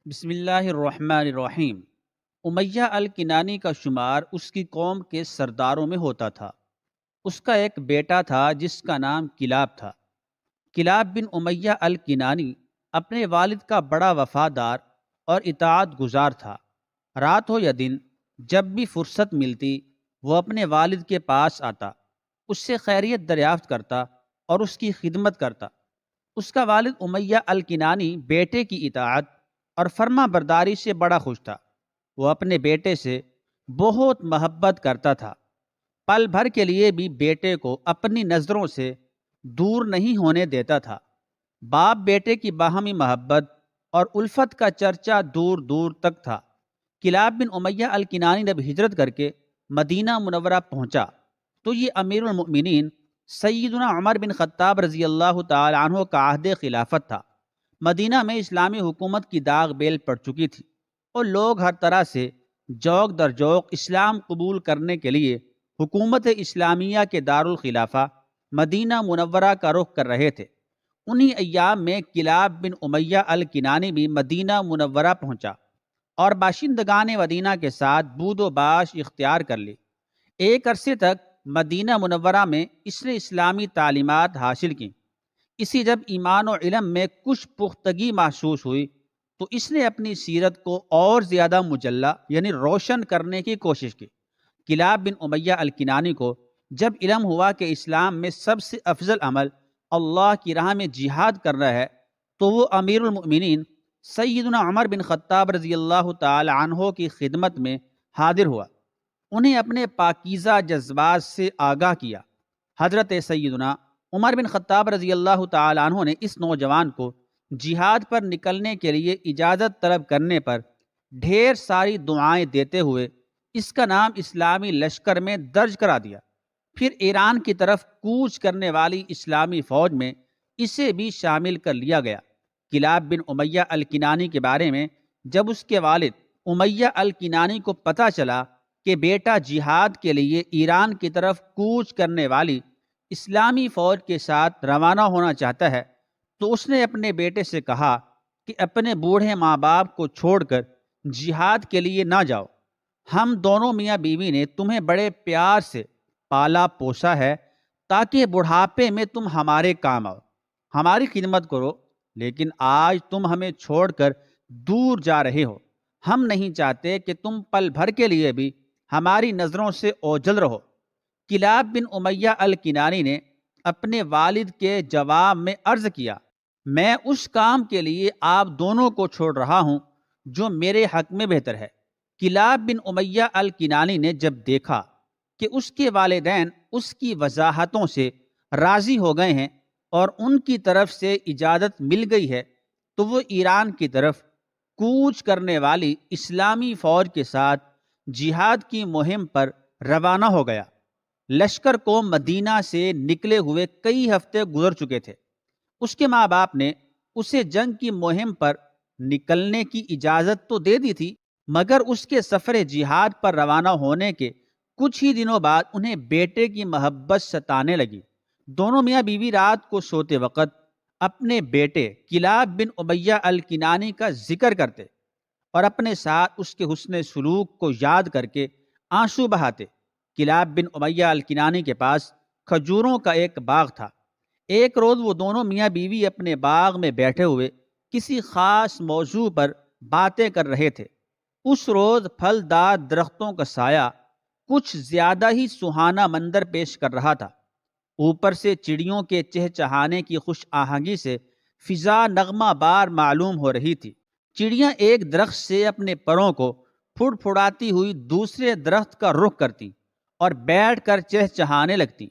بسم اللہ الرحمن الرحیم۔ امیہ الکنانی کا شمار اس کی قوم کے سرداروں میں ہوتا تھا۔ اس کا ایک بیٹا تھا جس کا نام کلاب تھا۔ کلاب بن امیہ الکنانی اپنے والد کا بڑا وفادار اور اطاعت گزار تھا۔ رات ہو یا دن، جب بھی فرصت ملتی وہ اپنے والد کے پاس آتا، اس سے خیریت دریافت کرتا اور اس کی خدمت کرتا۔ اس کا والد امیہ الکنانی بیٹے کی اطاعت اور فرما برداری سے بڑا خوش تھا۔ وہ اپنے بیٹے سے بہت محبت کرتا تھا، پل بھر کے لیے بھی بیٹے کو اپنی نظروں سے دور نہیں ہونے دیتا تھا۔ باپ بیٹے کی باہمی محبت اور الفت کا چرچا دور دور تک تھا۔ کلاب بن امیہ الکنانی جب ہجرت کر کے مدینہ منورہ پہنچا تو یہ امیر المؤمنین سیدنا عمر بن خطاب رضی اللہ تعالی عنہ کا عہد خلافت تھا۔ مدینہ میں اسلامی حکومت کی داغ بیل پڑ چکی تھی اور لوگ ہر طرح سے جوک در جوک اسلام قبول کرنے کے لیے حکومت اسلامیہ کے دارالخلافہ مدینہ منورہ کا رخ کر رہے تھے۔ انہی ایام میں کلاب بن امیہ الکنانی بھی مدینہ منورہ پہنچا اور باشندگان مدینہ کے ساتھ بود و باش اختیار کر لی۔ ایک عرصے تک مدینہ منورہ میں اس نے اسلامی تعلیمات حاصل کی۔ اسی جب ایمان و علم میں کچھ پختگی محسوس ہوئی تو اس نے اپنی سیرت کو اور زیادہ مجلہ یعنی روشن کرنے کی کوشش کی۔ کلاب بن امیہ الکنانی کو جب علم ہوا کہ اسلام میں سب سے افضل عمل اللہ کی راہ میں جہاد کرنا ہے تو وہ امیر المؤمنین سیدنا عمر بن خطاب رضی اللہ تعالی عنہ کی خدمت میں حاضر ہوا، انہیں اپنے پاکیزہ جذبات سے آگاہ کیا۔ حضرت سیدنا عمر بن خطاب رضی اللہ تعالی عنہ نے اس نوجوان کو جہاد پر نکلنے کے لیے اجازت طلب کرنے پر ڈھیر ساری دعائیں دیتے ہوئے اس کا نام اسلامی لشکر میں درج کرا دیا۔ پھر ایران کی طرف کوچ کرنے والی اسلامی فوج میں اسے بھی شامل کر لیا گیا۔ کلاب بن امیہ الکنانی کے بارے میں جب اس کے والد امیہ الکنانی کو پتہ چلا کہ بیٹا جہاد کے لیے ایران کی طرف کوچ کرنے والی اسلامی فوج کے ساتھ روانہ ہونا چاہتا ہے تو اس نے اپنے بیٹے سے کہا کہ اپنے بوڑھے ماں باپ کو چھوڑ کر جہاد کے لیے نہ جاؤ۔ ہم دونوں میاں بیوی نے تمہیں بڑے پیار سے پالا پوسا ہے تاکہ بڑھاپے میں تم ہمارے کام آؤ، ہماری خدمت کرو، لیکن آج تم ہمیں چھوڑ کر دور جا رہے ہو۔ ہم نہیں چاہتے کہ تم پل بھر کے لیے بھی ہماری نظروں سے اوجھل رہو۔ کلاب بن امیہ الکنانی نے اپنے والد کے جواب میں عرض کیا، میں اس کام کے لیے آپ دونوں کو چھوڑ رہا ہوں جو میرے حق میں بہتر ہے۔ کلاب بن امیہ الکنانی نے جب دیکھا کہ اس کے والدین اس کی وضاحتوں سے راضی ہو گئے ہیں اور ان کی طرف سے اجازت مل گئی ہے تو وہ ایران کی طرف کوچ کرنے والی اسلامی فوج کے ساتھ جہاد کی مہم پر روانہ ہو گیا۔ لشکر کو مدینہ سے نکلے ہوئے کئی ہفتے گزر چکے تھے۔ اس کے ماں باپ نے اسے جنگ کی مہم پر نکلنے کی اجازت تو دے دی تھی، مگر اس کے سفر جہاد پر روانہ ہونے کے کچھ ہی دنوں بعد انہیں بیٹے کی محبت ستانے لگی۔ دونوں میاں بیوی رات کو سوتے وقت اپنے بیٹے کلاب بن امیہ الکنانی کا ذکر کرتے اور اپنے ساتھ اس کے حسن سلوک کو یاد کر کے آنسو بہاتے۔ کلاب بن امیہ الکنانی کے پاس کھجوروں کا ایک باغ تھا۔ ایک روز وہ دونوں میاں بیوی اپنے باغ میں بیٹھے ہوئے کسی خاص موضوع پر باتیں کر رہے تھے۔ اس روز پھلدار درختوں کا سایہ کچھ زیادہ ہی سہانا منظر پیش کر رہا تھا۔ اوپر سے چڑیوں کے چہچہانے کی خوش آہنگی سے فضا نغمہ بار معلوم ہو رہی تھی۔ چڑیاں ایک درخت سے اپنے پروں کو پھڑ پھڑاتی ہوئی دوسرے درخت کا رخ کرتی اور بیٹھ کر چہچہانے لگتی۔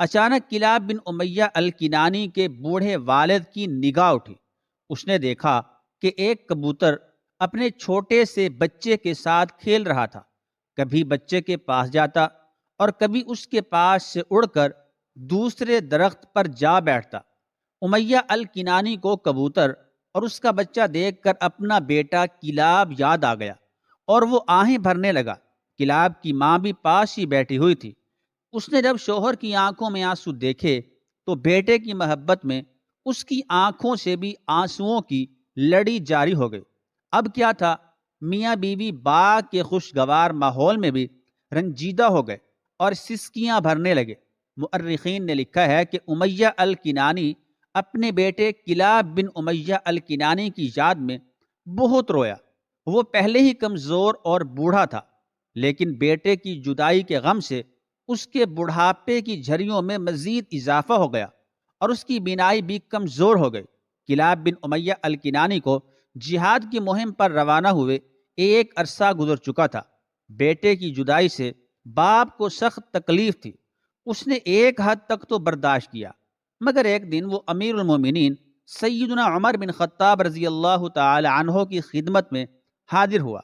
اچانک کلاب بن امیہ الکنانی کے بوڑھے والد کی نگاہ اٹھی۔ اس نے دیکھا کہ ایک کبوتر اپنے چھوٹے سے بچے کے ساتھ کھیل رہا تھا، کبھی بچے کے پاس جاتا اور کبھی اس کے پاس سے اڑ کر دوسرے درخت پر جا بیٹھتا۔ امیہ الکنانی کو کبوتر اور اس کا بچہ دیکھ کر اپنا بیٹا کلاب یاد آ گیا اور وہ آہیں بھرنے لگا۔ کلاب کی ماں بھی پاس ہی بیٹھی ہوئی تھی۔ اس نے جب شوہر کی آنکھوں میں آنسو دیکھے تو بیٹے کی محبت میں اس کی آنکھوں سے بھی آنسوؤں کی لڑی جاری ہو گئی۔ اب کیا تھا، میاں بیوی باغ کے خوشگوار ماحول میں بھی رنجیدہ ہو گئے اور سسکیاں بھرنے لگے۔ مؤرخین نے لکھا ہے کہ امیہ الکنانی اپنے بیٹے کلاب بن امیہ الکنانی کی یاد میں بہت رویا۔ وہ پہلے ہی کمزور اور بوڑھا تھا، لیکن بیٹے کی جدائی کے غم سے اس کے بڑھاپے کی جھریوں میں مزید اضافہ ہو گیا اور اس کی بینائی بھی کمزور ہو گئی۔ کلاب بن امیہ الکنانی کو جہاد کی مہم پر روانہ ہوئے ایک عرصہ گزر چکا تھا۔ بیٹے کی جدائی سے باپ کو سخت تکلیف تھی۔ اس نے ایک حد تک تو برداشت کیا، مگر ایک دن وہ امیر المومنین سیدنا عمر بن خطاب رضی اللہ تعالی عنہ کی خدمت میں حاضر ہوا۔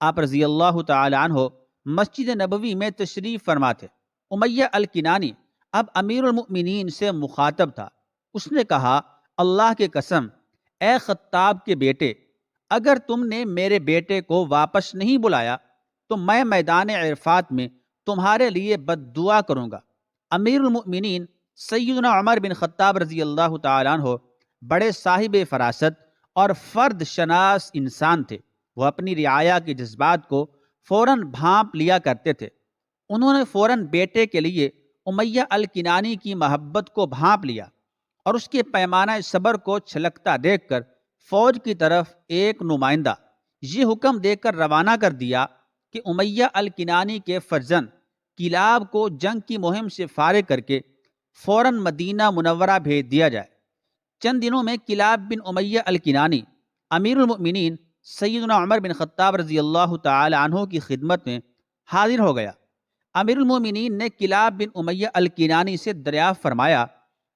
آپ رضی اللہ تعالی عنہ مسجد نبوی میں تشریف فرما تھے۔ امیہ الکنانی اب امیر المؤمنین سے مخاطب تھا۔ اس نے کہا، اللہ کی قسم، اے خطاب کے بیٹے، اگر تم نے میرے بیٹے کو واپس نہیں بلایا تو میں میدان عرفات میں تمہارے لیے بد دعا کروں گا۔ امیر المؤمنین سیدنا عمر بن خطاب رضی اللہ تعالیٰ عنہ بڑے صاحب فراست اور فرد شناس انسان تھے۔ وہ اپنی رعایا کے جذبات کو فوراً بھانپ لیا کرتے تھے۔ انہوں نے فوراً بیٹے کے لیے امیہ الکنانی کی محبت کو بھانپ لیا اور اس کے پیمانہ صبر کو چھلکتا دیکھ کر فوج کی طرف ایک نمائندہ یہ حکم دے کر روانہ کر دیا کہ امیہ الکنانی کے فرزند کلاب کو جنگ کی مہم سے فارغ کر کے فوراً مدینہ منورہ بھیج دیا جائے۔ چند دنوں میں کلاب بن امیہ الکنانی امیر المؤمنین سیدنا عمر بن خطاب رضی اللہ تعالی عنہ کی خدمت میں حاضر ہو گیا۔ امیر المؤمنین نے کلاب بن امیہ الکنانی سے دریافت فرمایا،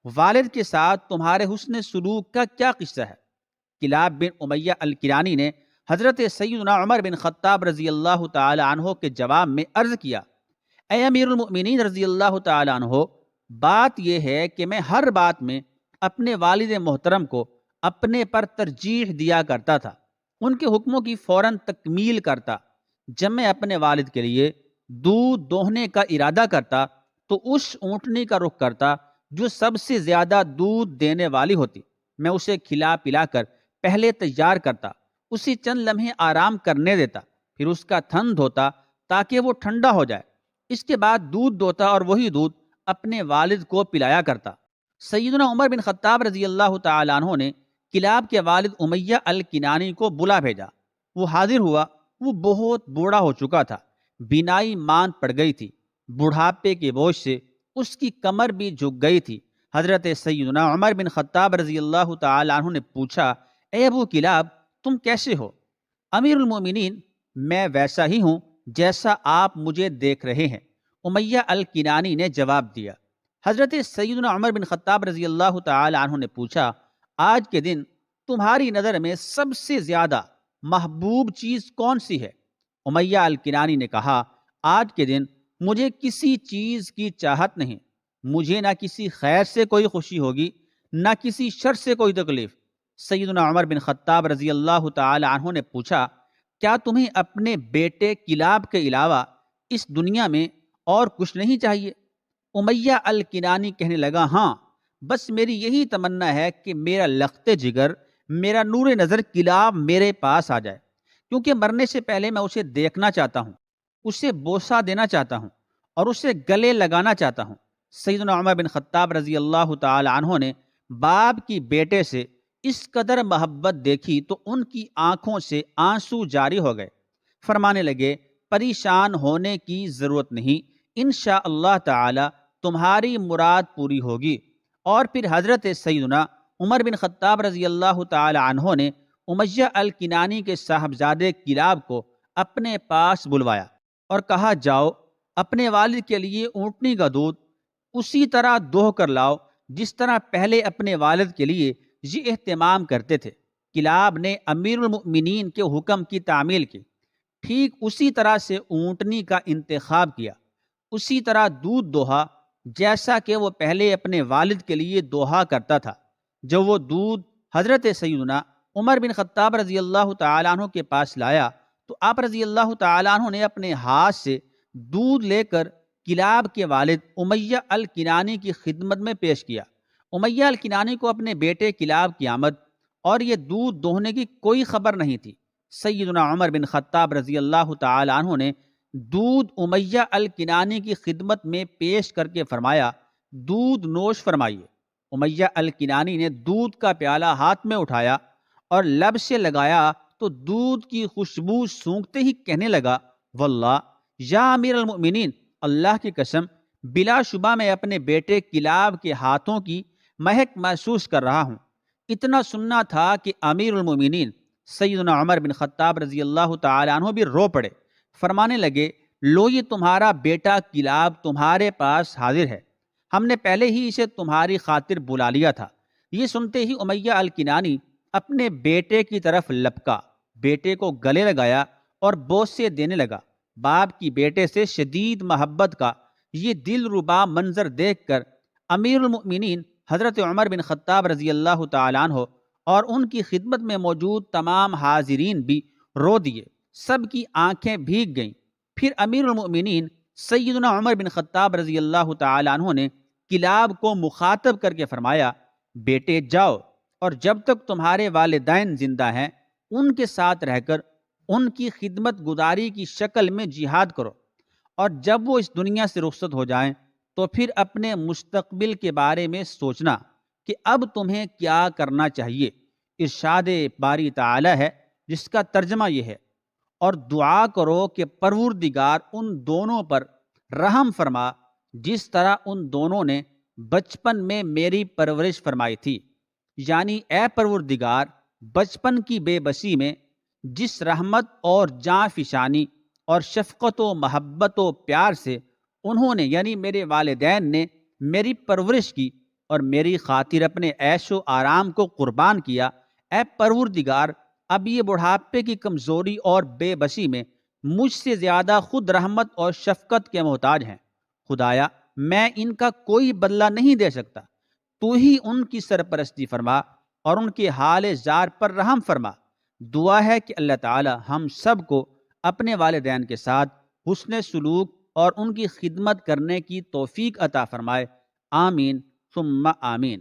والد کے ساتھ تمہارے حسن سلوک کا کیا قصہ ہے؟ کلاب بن امیہ الکنانی نے حضرت سیدنا عمر بن خطاب رضی اللہ تعالی عنہ کے جواب میں عرض کیا، اے امیر المؤمنین رضی اللہ تعالی عنہ، بات یہ ہے کہ میں ہر بات میں اپنے والد محترم کو اپنے پر ترجیح دیا کرتا تھا، ان کے حکموں کی فوراً تکمیل کرتا۔ جب میں اپنے والد کے لیے دودھ دوہنے کا ارادہ کرتا تو اس اونٹنی کا رخ کرتا جو سب سے زیادہ دودھ دینے والی ہوتی۔ میں اسے کھلا پلا کر پہلے تیار کرتا، اسے چند لمحے آرام کرنے دیتا، پھر اس کا تھن دھوتا تاکہ وہ ٹھنڈا ہو جائے۔ اس کے بعد دودھ دوتا اور وہی دودھ اپنے والد کو پلایا کرتا۔ سیدنا عمر بن خطاب رضی اللہ تعالیٰ عنہ نے کلاب کے والد امیہ الکنانی کو بلا بھیجا۔ وہ حاضر ہوا۔ وہ بہت بوڑھا ہو چکا تھا، بینائی ماند پڑ گئی تھی، بڑھاپے کے بوجھ سے اس کی کمر بھی جھک گئی تھی۔ حضرت سیدنا عمر بن خطاب رضی اللہ تعالیٰ عنہ نے پوچھا، اے ابو کلاب، تم کیسے ہو؟ امیر المومنین، میں ویسا ہی ہوں جیسا آپ مجھے دیکھ رہے ہیں، امیہ الکنانی نے جواب دیا۔ حضرت سیدنا عمر بن خطاب رضی اللہ تعالی عنہ نے پوچھا، آج کے دن تمہاری نظر میں سب سے زیادہ محبوب چیز کون سی ہے؟ امیہ الکنانی نے کہا، آج کے دن مجھے کسی چیز کی چاہت نہیں، مجھے نہ کسی خیر سے کوئی خوشی ہوگی نہ کسی شر سے کوئی تکلیف۔ سیدنا عمر بن خطاب رضی اللہ تعالی عنہ نے پوچھا، کیا تمہیں اپنے بیٹے کلاب کے علاوہ اس دنیا میں اور کچھ نہیں چاہیے؟ امیہ الکنانی کہنے لگا، ہاں، بس میری یہی تمنا ہے کہ میرا لخت جگر، میرا نور نظر کلاب میرے پاس آ جائے، کیونکہ مرنے سے پہلے میں اسے دیکھنا چاہتا ہوں، اسے بوسہ دینا چاہتا ہوں اور اسے گلے لگانا چاہتا ہوں۔ سیدنا عمر بن خطاب رضی اللہ تعالی عنہ نے باپ کی بیٹے سے اس قدر محبت دیکھی تو ان کی آنکھوں سے آنسو جاری ہو گئے۔ فرمانے لگے، پریشان ہونے کی ضرورت نہیں، انشاءاللہ تعالی تمہاری مراد پوری ہوگی۔ اور پھر حضرت سیدنا عمر بن خطاب رضی اللہ تعالی عنہ نے امیہ الکنانی کے صاحبزادے کلاب کو اپنے پاس بلوایا اور کہا، جاؤ اپنے والد کے لیے اونٹنی کا دودھ اسی طرح دوہ کر لاؤ جس طرح پہلے اپنے والد کے لیے یہ اہتمام کرتے تھے۔ کلاب نے امیر المؤمنین کے حکم کی تعمیل کی، ٹھیک اسی طرح سے اونٹنی کا انتخاب کیا، اسی طرح دودھ دوہا جیسا کہ وہ پہلے اپنے والد کے لیے دوہا کرتا تھا۔ جب وہ دودھ حضرت سیدنا عمر بن خطاب رضی اللہ تعالیٰ عنہ کے پاس لایا تو آپ رضی اللہ تعالیٰ عنہ نے اپنے ہاتھ سے دودھ لے کر کلاب کے والد امیہ الکنانی کی خدمت میں پیش کیا۔ امیہ الکنانی کو اپنے بیٹے کلاب کی آمد اور یہ دودھ دوہنے کی کوئی خبر نہیں تھی۔ سیدنا عمر بن خطاب رضی اللہ تعالی عنہ نے دودھ امیہ الکنانی کی خدمت میں پیش کر کے فرمایا، دودھ نوش فرمائیے۔ امیہ الکنانی نے دودھ کا پیالہ ہاتھ میں اٹھایا اور لب سے لگایا تو دودھ کی خوشبو سونگتے ہی کہنے لگا، واللہ یا امیر المؤمنین، اللہ کی قسم، بلا شبہ میں اپنے بیٹے کلاب کے ہاتھوں کی مہک محسوس کر رہا ہوں۔ اتنا سننا تھا کہ امیر المؤمنین سیدنا عمر بن خطاب رضی اللہ تعالی عنہ بھی رو پڑے، فرمانے لگے، لو یہ تمہارا بیٹا کلاب تمہارے پاس حاضر ہے، ہم نے پہلے ہی اسے تمہاری خاطر بلا لیا تھا۔ یہ سنتے ہی امیہ الکنانی اپنے بیٹے کی طرف لپکا، بیٹے کو گلے لگایا اور بوسے دینے لگا۔ باپ کی بیٹے سے شدید محبت کا یہ دل ربا منظر دیکھ کر امیر المؤمنین حضرت عمر بن خطاب رضی اللہ تعالیٰ عنہ اور ان کی خدمت میں موجود تمام حاضرین بھی رو دیے، سب کی آنکھیں بھیگ گئیں۔ پھر امیر المؤمنین سیدنا عمر بن خطاب رضی اللہ تعالیٰ عنہ نے کلاب کو مخاطب کر کے فرمایا، بیٹے جاؤ اور جب تک تمہارے والدین زندہ ہیں ان کے ساتھ رہ کر ان کی خدمت گزاری کی شکل میں جہاد کرو، اور جب وہ اس دنیا سے رخصت ہو جائیں تو پھر اپنے مستقبل کے بارے میں سوچنا کہ اب تمہیں کیا کرنا چاہیے۔ ارشاد باری تعالی ہے جس کا ترجمہ یہ ہے، اور دعا کرو کہ پروردگار ان دونوں پر رحم فرما جس طرح ان دونوں نے بچپن میں میری پرورش فرمائی تھی، یعنی اے پروردگار، بچپن کی بے بسی میں جس رحمت اور جاں فشانی اور شفقت و محبت و پیار سے انہوں نے یعنی میرے والدین نے میری پرورش کی اور میری خاطر اپنے عیش و آرام کو قربان کیا، اے پروردگار، اب یہ بڑھاپے کی کمزوری اور بے بسی میں مجھ سے زیادہ خود رحمت اور شفقت کے محتاج ہیں۔ خدایا، میں ان کا کوئی بدلہ نہیں دے سکتا، تو ہی ان کی سرپرستی فرما اور ان کے حال زار پر رحم فرما۔ دعا ہے کہ اللہ تعالی ہم سب کو اپنے والدین کے ساتھ حسن سلوک اور ان کی خدمت کرنے کی توفیق عطا فرمائے، آمین ثم آمین۔